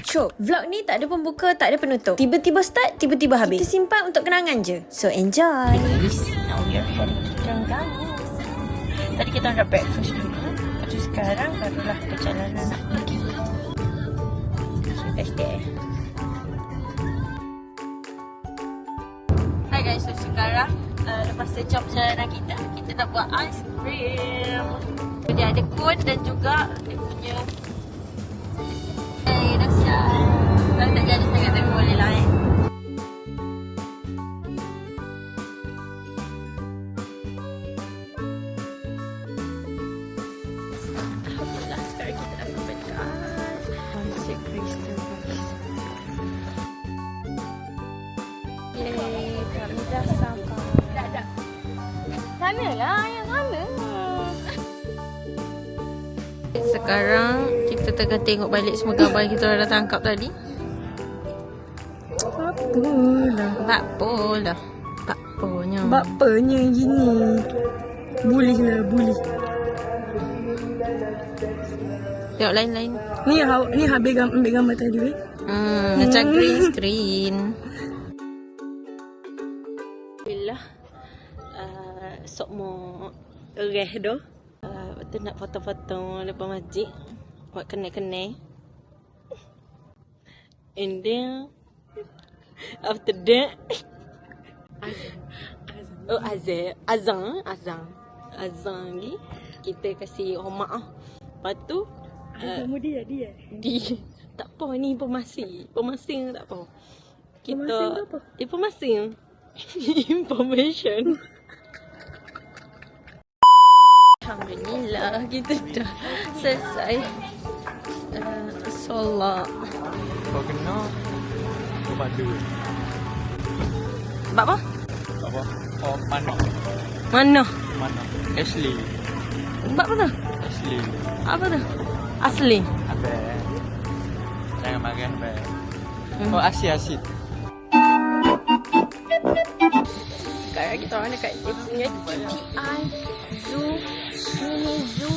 Cuk, vlog ni tak ada pembuka, tak ada penutup. Tiba-tiba start, tiba-tiba habis. Kita simpan untuk kenangan je. So enjoy. Now we are heading to Terengganu. Tadi kita ada breakfast dulu. Lepas tu sekarang barulah perjalanan nak pergi. So guys there. Hai guys, so sekarang lepas sejam perjalanan kita nak buat ice cream. Dia ada cone dan juga dia punya dah siap. Kalau tak jadi sangat tapi boleh lah Alhamdulillah sekarang kita dah sampai dekat Konsep Crystal guys. Yeay, kami dah sampai. Tak. Sana lah, yang mana? Sekarang kita tengah tengok balik semua gambar yang kita dah tangkap tadi. Bakponya gini. Boleh lah, boleh. Tengok lain-lain. Ni habis ambil gambar tadi weh. Macam green screen. Alhamdulillah. Sok mau reh dah. Betul nak foto-foto depan masjid. Buat kenai-kenai. And then after that Azan lagi. Kita kasih hormat ah. Lepas tu Kamu dia. tak apa ni pemasing tak apa. Kita Pemasing tu apa? Pemasing. Information. Alhamdulillah kita dah selesai solat. Kau kena buat duit. Bab apa? Apa? Oh, mana? Mana? Ashley. Bab apa tu? Ashley. Apa tu? Asli. Abang. Jangan marah, abang. Oh, asyik. Sekarang kita orang dekat dia punya TTI Zoo. Mini Zoo.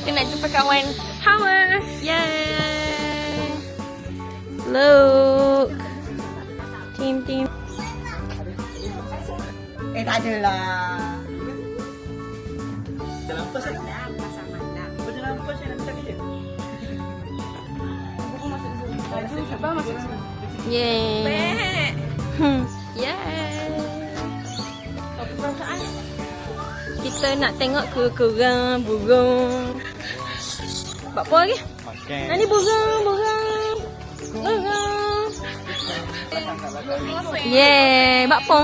Kita nak jumpa kawan Hawa. Yay. Look. Team. Tak adalah. Yay. Yay. Kita nak tengok kurang burung. Buat apa lagi? Makan. Ni burung. Yeay, buat apa?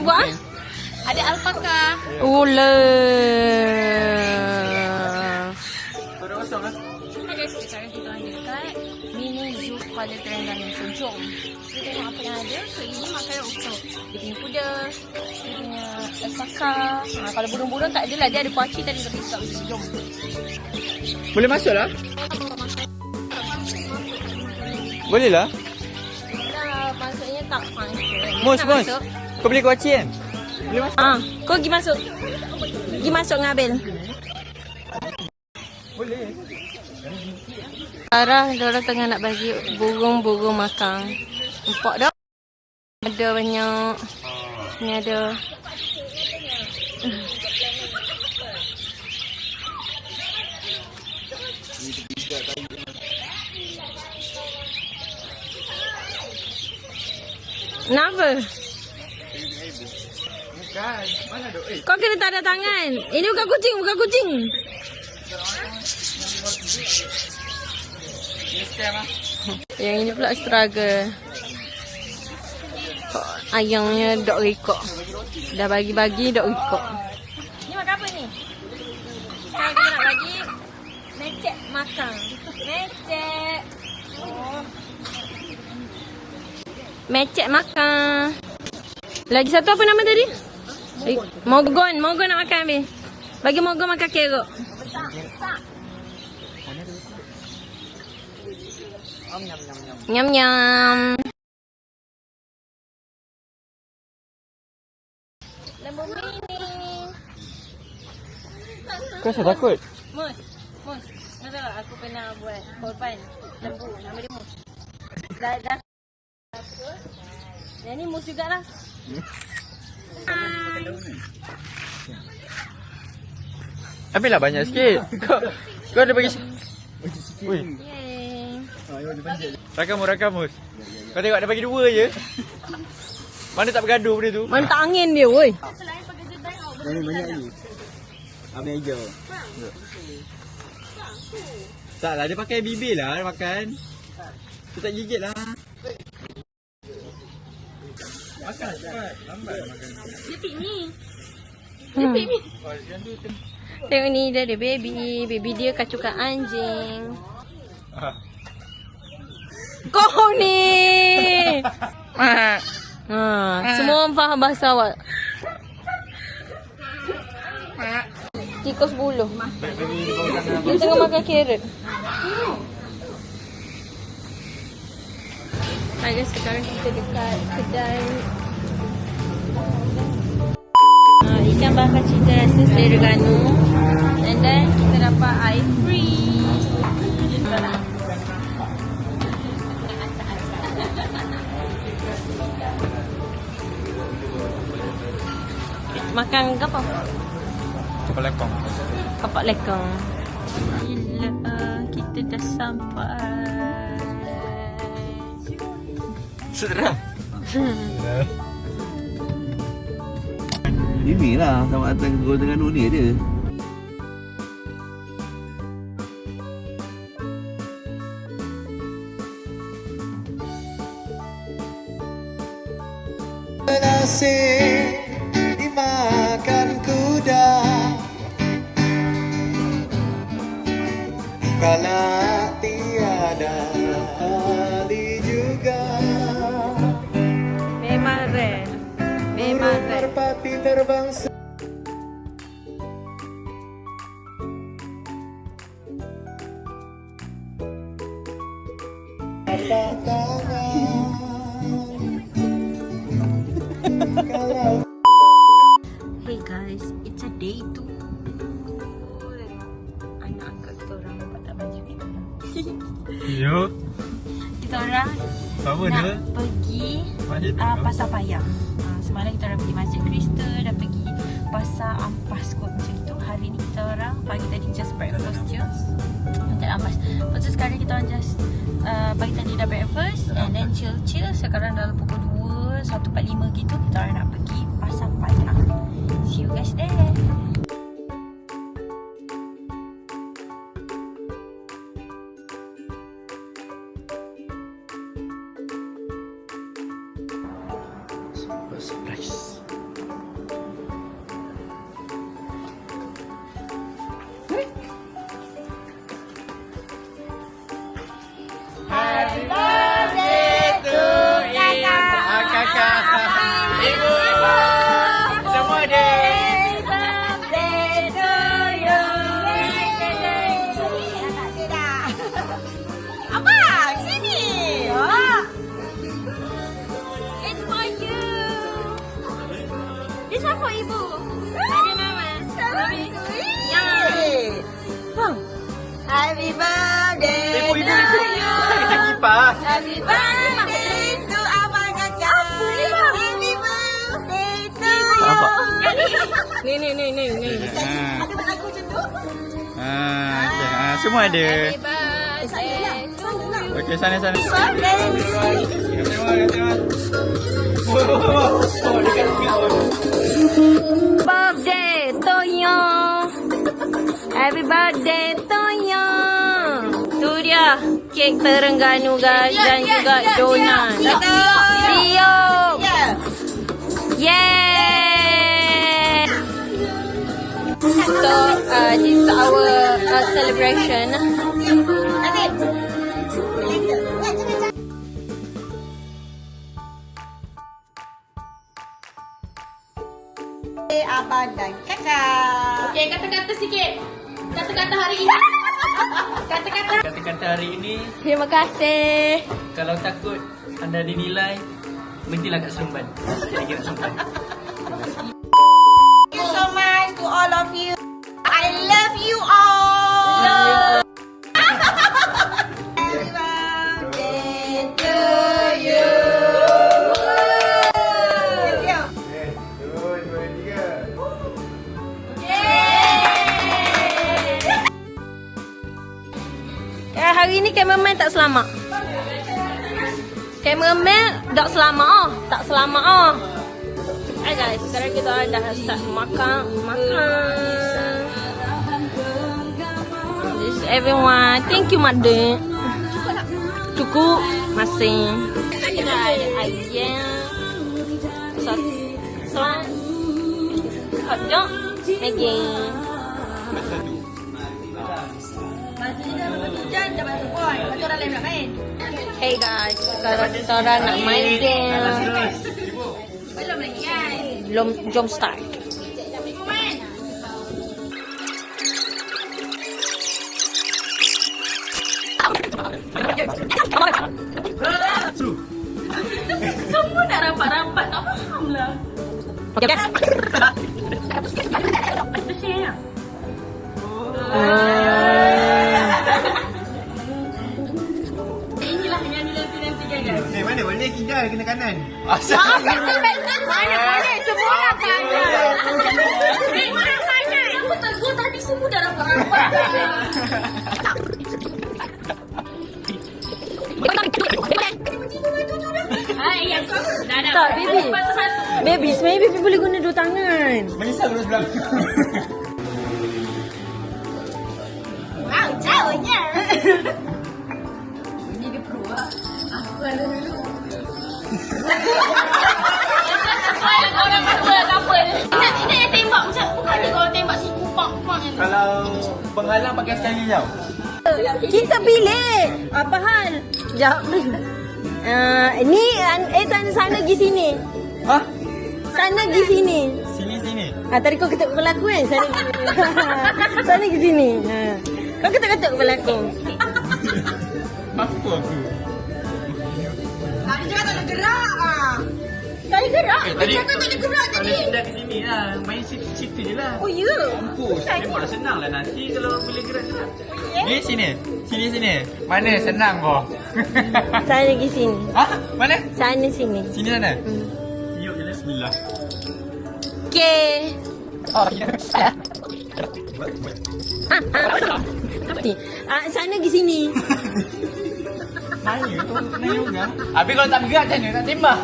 Buat ah? Ada alpaka. Ula. Hai guys, sekarang kita ada dekat Mini Zoo Kuala Terengganu. So jom kita tengok apa yang ada. So ini makanan untuk dia punya kuda, dia punya alpaka. Kalau burung-burung tak adalah, dia ada kuaci tadi tapi tak boleh. Jom. Boleh masuk lah? Boleh lah. Dah, maksudnya tak function. Mus. Nak masuk? Kau beli kuaci kan? Boleh masuk? Kau pergi masuk. Pergi masuk dengan Abel. Boleh. Sekarang diorang tengah nak bagi burung-burung makan. Nampak dah? Ada banyak. Ni ada. Kenapa? Bukan. Mana ada? Kau kena tanda tangan. Ini bukan kucing. Ini scam lah. Yang ini pula struggle. Ayamnya dok rekod. Dah bagi-bagi dok rekod. Ni makan apa ni? Sekarang kita nak bagi mecek makan. Mecek. Mecek makan. Lagi satu apa nama tadi? Mogon nak makan habis. Bagi Mogon makan kerok. Nyam. Lembu mini. Kau rasa takut? Mus. Masa aku pernah buat korban lembu. Nama dia Mus. Dah. Yang ni mus jugalah. Ambillah banyak sikit. Kau ada bagi Ui. Yeay. Rakamus. Kau tengok ada bagi 2 je. Mana tak bergaduh benda tu? Mantap angin dia, woi. Ini banyak lagi. Abang hijau. Tak lah, dia pakai bibir lah dia makan. Dia tak gigit lah. Makan cepat. Lambat makan. Dia piknik. Tengok ni dia ada baby. Baby dia kacukan anjing. Kau ni. Semua orang faham bahasa awak. Tikus buluh. Dia tengah makan carrot. Hai guys, sekarang kita dekat kedai ikan bakar cita rasa Terengganu. And then kita dapat air free. Makan ke apa? Kapal lekong. Kapak lekong. Gila, kita dah sampai. Sedap. Inilah sama atas Gol Terengganu ni dia. Nasi dimakan kuda, karena tiada ahli juga. Memang rare. Memang rare. Merpati terbang tapak tangan. Kalau Hey guys, it's a day 2. Anak angkat kita orang nampak tak baju ni. Yo. Kita orang Sama nak dia. pergi Masjid Pasar Payang. Semalam kita orang pergi Masjid Kristen, dah pergi Pasar Ampas kot macam tu. Hari ni kita orang pagi tadi just breakfast je. Macam Ampas. Lepas tu sekarang kita orang just pagi tadi dah breakfast and then chill. Sekarang dalam pukul 2, 1.45 gitu kita orang nak pergi Pasar Payang. See you guys there. surprise. Happy birthday to kakak. Ibu. Semua dia. This one for ibu. Ada nama. Yang. Happy birthday Ibu to you. Kipas. Happy birthday to abang kakak. Happy birthday to you. Nampak? Ni. Ada berlagu macam tu? Okay. Semua ada. Happy birthday to you. Okey, sana. Birthday to you. Happy birthday to you. Tu dia kek Terengganu guys dan juga donat. Siap. Yeah. So this is our celebration. Abang dan kakak. Okay, kata-kata sikit. Kata-kata hari ini. Kata-kata hari ini, Terima kasih. kalau takut anda dinilai, berhentilah kat Seremban. Saya kira Seremban. Thank you so much to all of you. I love you all. Happy birthday to hari ni cameraman tak selamat. Cameraman tak selamat oh. Tak selamat oh. Hai guys, sekarang kita dah start makan. This everyone. Thank you, Mother. Cukup. Masih. Ayam. Selat. Hotdog. Again. Hey guys, sekarang kita orang nak main game. Jom start. Semua dah rapat-rapat, tak faham lah. Okay. Inilah yang nanti guys. Mana boleh kidal kena kanan. Mana boleh semua orang kanan. Semua orang kanan. Aku tegur tadi semua dah rapat-rapat. Tak, baby. Baby, sebenarnya baby boleh guna dua tangan. Menyesal terus belakang. Wow, jauhnya. Orang apa? Ini yang tembak macam bukan dia kalau tembak si kupak ni. Kalau penghalang pakai sekali tau. Kita pilih. Apa hal? Jawab. Ni sana pergi sini. Hah? Sana pergi sini. Sini. Tadi kau ketuk kepala aku kan? Sana pergi sini. Kau ketuk-ketuk kepala aku. Apa aku? Tadi cakap tak ada gerak ah. Tadi gerak. Tadi Cakap tak ada gerak kalau tadi. pindah ke sini lah. Main situ je lah. Oh ya. Mampus. Memang senang lah nanti kalau boleh gerak-gerak. Ni sini. Sini. Mana senang kau? Sana pergi sini. Hah? Mana? Sana sini. Sini sana. Yuk je lah. Bismillah. Okay. Sana pergi sini. Mana? Kau kena yoga. Habis kalau tak bergerak macam mana nak tembak?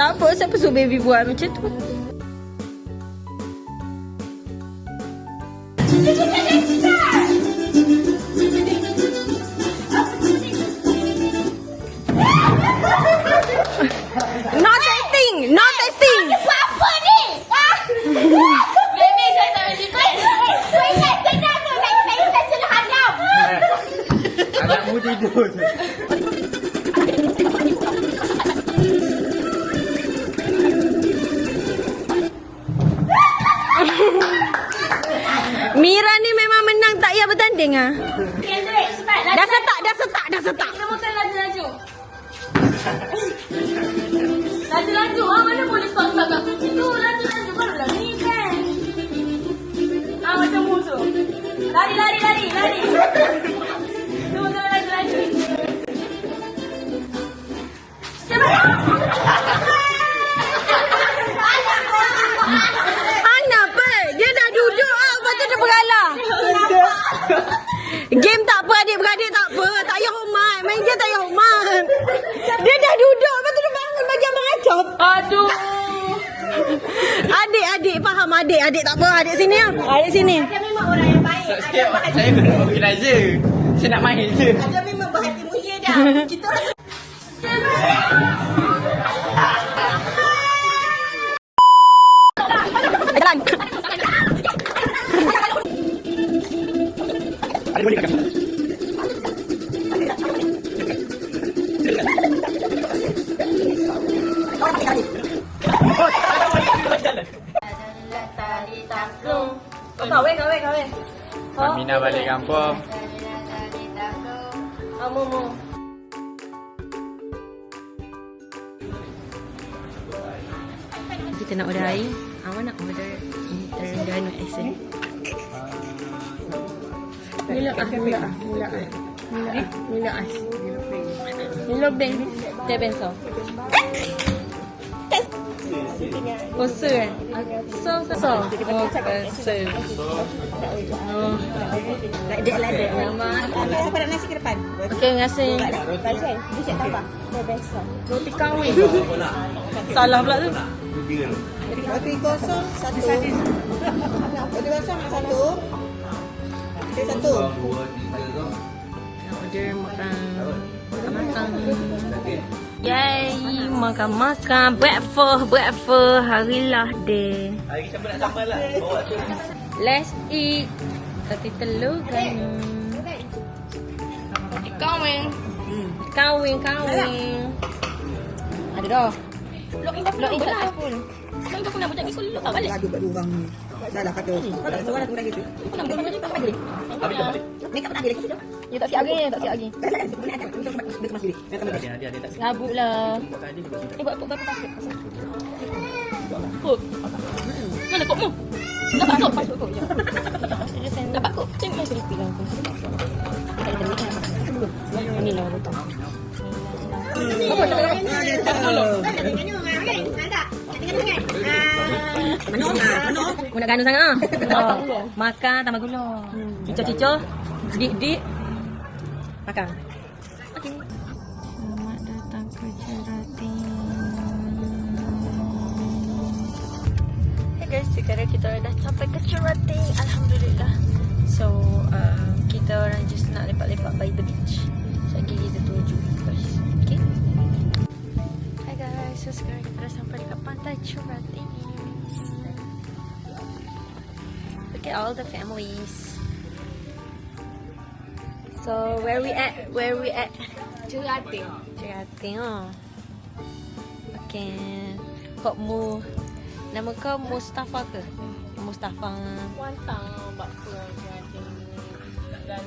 Tak apa, siapa suruh baby buat macam tu? No testing! No testing! Apa ni? Baby saya tak boleh ikut. Kau ingat senang tu. Saya suruh hadam. Anakmu tidur je. Mira ni memang menang tak payah bertanding ah. Kendrick, start. Dah setak. Remote laju. Laju. Mana boleh stop kat situ. Laju. Barulah ni kan. Macam musuh. Lari. Semua laju. Kenapa? Dia dah duduk lepas tu dia bergalah. Game tak apa, adik-beradik tak apa. Tak payah hormat. Main game tak payah hormat. Dia dah duduk lepas tu dia bangun bagi abang acap. Aduh. Adik faham adik tak apa. Adik sini ah. Adik sini. Dia memang orang yang baik. Sikit saya kena organizer. Saya nak main je. Dia memang berhati mulia dah. Kita orang Jalan. Kahwin. Aminah balik kampung. Mu. Kita nak order air. Awak nak order terendah accent. Mila Milo Ben. Teh benso. Poster kan? So. Poster. Oh. Ledek. Nama. Siapa nak nasi ke depan? Okey, terima kasih. Dia siap tambah. Roti kahwin. Salah pula tu. Roti kosong satu. Roti kosong satu. Roti satu. Order makan. Yay, makan. Breakfast. Harilah deh. Hari siapa nak sambal lah. Bawa tu. Let's eat. Roti telur kan. Kawin. Ada dah. Lock in kat pun. Lock in nak buat ni kau tak balik. Gaduh kat orang ni. Dah lah kata. Kau tak suruh aku dah gitu. Aku nak buat macam tak balik. Habis dah balik. Ni tak lagi tu. Ya tak siap lagi. Dia tak Sabuk lah. Buat apa pasal? Kok. Mana kokmu? Dapat kok pasal kok. Dapat kok. Tengok masih repeat lah. Ini lah betul. Apa tak ada? Mana? Kau nak ganu sangat? Makan tambah gula. Cicor. Dik. Makan. Okey. Selamat datang ke Cerati. Hey guys, sekarang kita dah sampai ke Cerati. Alhamdulillah. So, kita orang just nak lepak-lepak by the beach. So, kita tuju guys. Okay? Hi guys, so sekarang kita dah sampai dekat pantai Cerati. Look at all the families. So, where we at? Cerati. Oh. Okay. Kokmu. Nama kau Mustafa ke? Mustafa. Kuantang bakso dan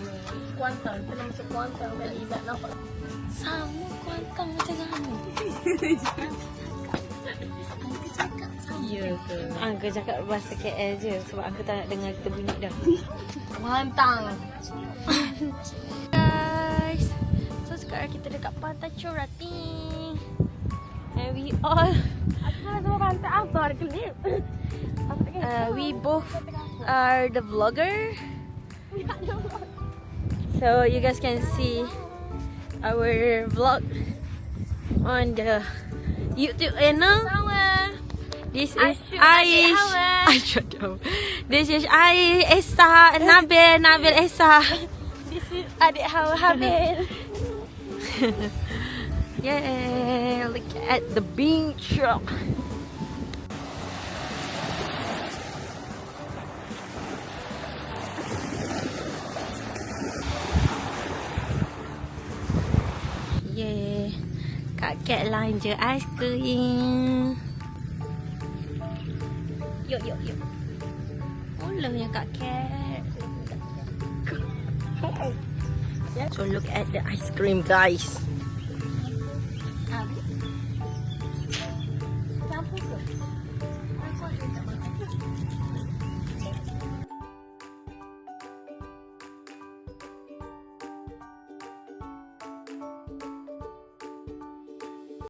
kuantang kita masuk kuantang tadi tak nampak. Sama kuantang macam Ganu. Ya ke? Angka cakap bahasa KL je sebab Angka tak nak dengar kita bunyi dah. Kuantang. Guys, so sekarang kita dekat pantai Cerati. And we all Pantai apa ada klip? we both are the vlogger. So you guys can see our vlog on the YouTube channel. This is Aish. This is Aish, Esa, Nabil Esa. This is adik Hawa Habil. Yeah, look at the beach. Yeah, Kak Kat belanja aiskrim. Yuk. Mulanya Kak Kat. So look at the ice cream, guys.